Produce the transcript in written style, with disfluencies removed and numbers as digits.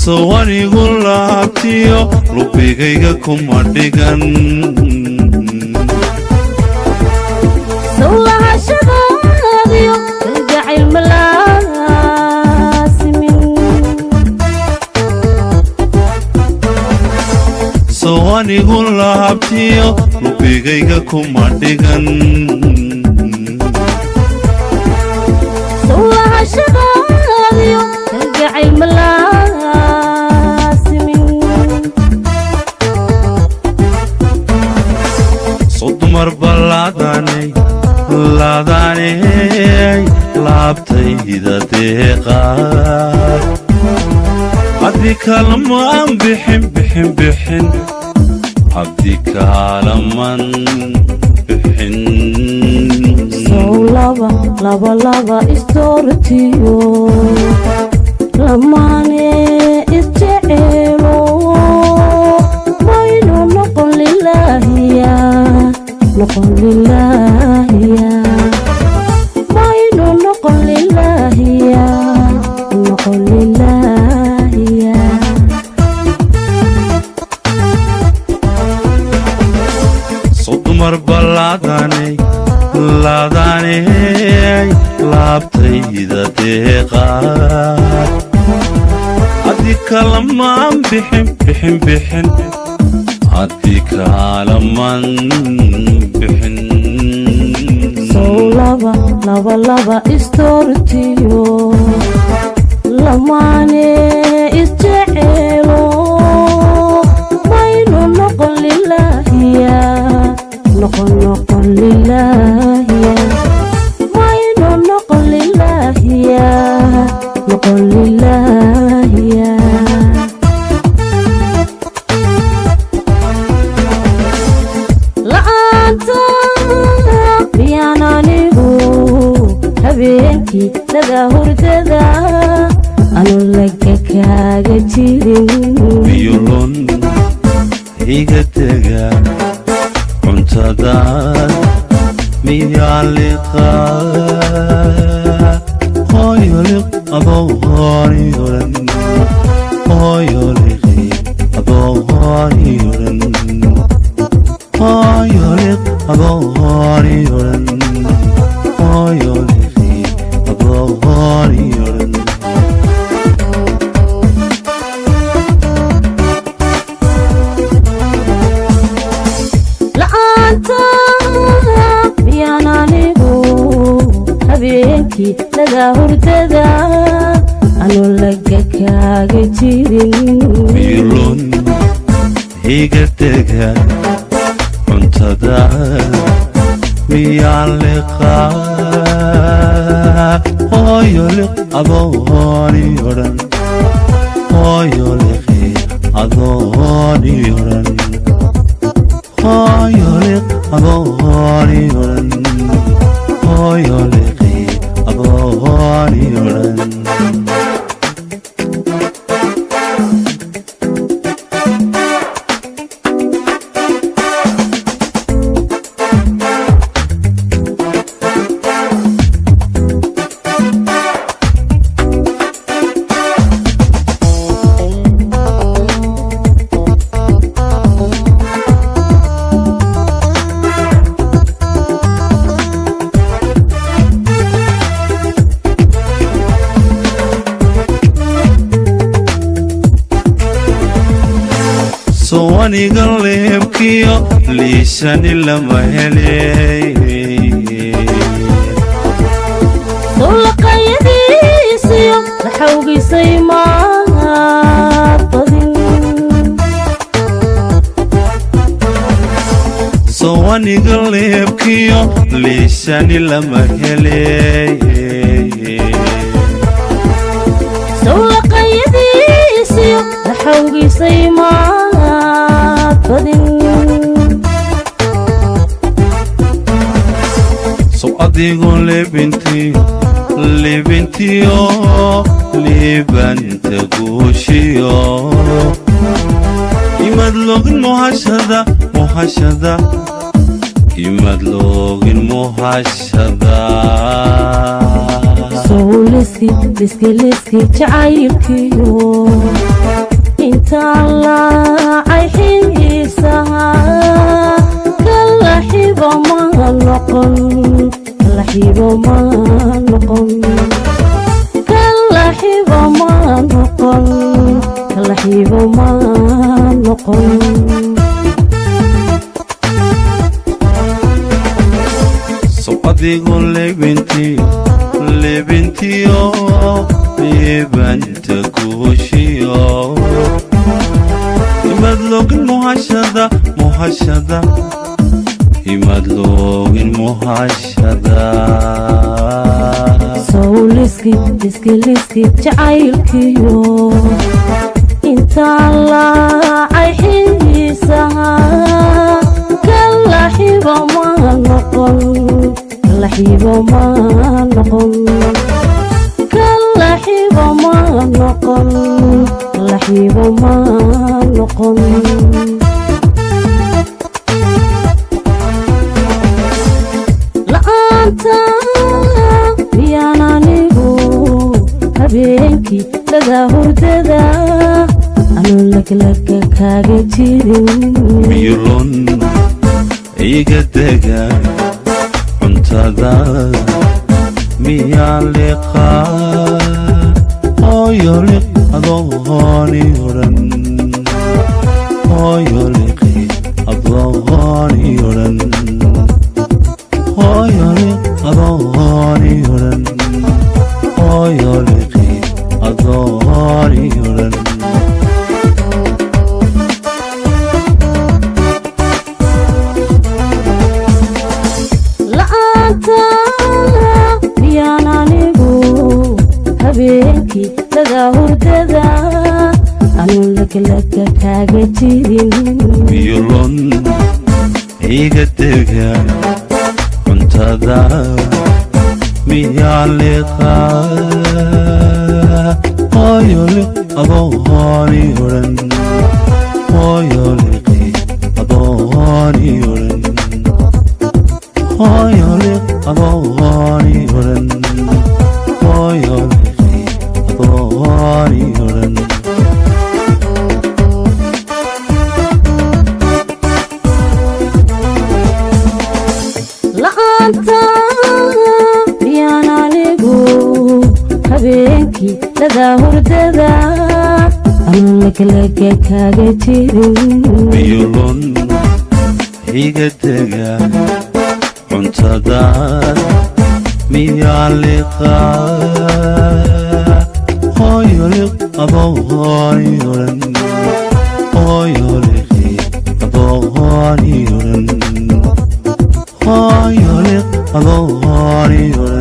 sawanigu laabtiyo lubigayga kuma dhigan sawahashadaadiyo jacayl malaasimin sawanigu laabtiyo lubigayga kuma dhigan sawahashadaadiyo jacayl marba laadaanay laabtayda deeqaad cabdi kaalaman bixin cabdi kaalaman bixin sow laba istoortiyo lamaane isjeceelo maynu noqon lilaahiya نقول لله يا ماينو نقول لله يا نقول لله يا صد مربى لاداني لابتيدا ديقات عدي كلمان بحن عدي كلمان sow laba istoortiyo lamaane isjeceelo maynu noqon lilaahiya noqon lilaahiya maynu noqon lilaahiya noqon lilaahiya habeenkii laga hurdada anu laga kaaga jirin biyolon iga tega cuntadaad miyaa liqaa hooyoliq adoo hooriyoran hooyoliqi adoo hooriyoran hooyoliq adoo hooriyoran hooyoliq la'aanta miyaan anigu habeenkii laga hurdada anu laga kaaga jirin biyolon iga tega cuntada miyaan liqaa hooyoliq adoo hooriyoran hooyoliqi adoo hooriyoran hooyoliq adoo hooriyoran hooyoliqi adoo hooriyoran sawaniga leebkiyo liisani lama helay dulaqayadiisiyo laxawgisay maabadin sawaniga leebkiyo liisani lama helay dulaqayadiisiyo laxawgisay maabadin badin so adigo lebintiyo libanta guushiyo imad login muhashada imad login muhashada sowliski jacaylkiyo inta laacay xiisaha kala xibo ma noqon kala xibo ma noqon kala xibo ma noqon kala xibo ma noqon so adigo lebintiyo libanta guushiyo imad login muhashada imad login muhashada sowliski jacaylkiyo inta laacay xiisaha kala xibo ma noqon kala xibo ma noqon kala xibo ma noqon kala xibo ma noqon la'aanta miyaan anigu habeenkii laga hurdada anuu laglaka kaaga jirin miyulon iga dega cuntada miyaa liqaa hooyo liq adooni odhan hooyo liqi adooni odhan hooyo liq adooni odhan hooyo liqi adooni odhan la'aanta miyaan anigu habeenkii laga hurdada anuu laglaka kaaga jirin miyulon iga dega cuntada miyaa liqaa hooyo liq adooni odhan hooyo liqi adooni odhan hooyo liq adooni odhan hooyo liqi adooni odhan la'aanta miyaan anigu habeenkii laga hurdada anuu laglaka kaaga jirin miyulon iga dega cuntada miyaa liqaa hooyo liq adooni odhan hooyo liqi adooni odhan hooyo liq adooni odhan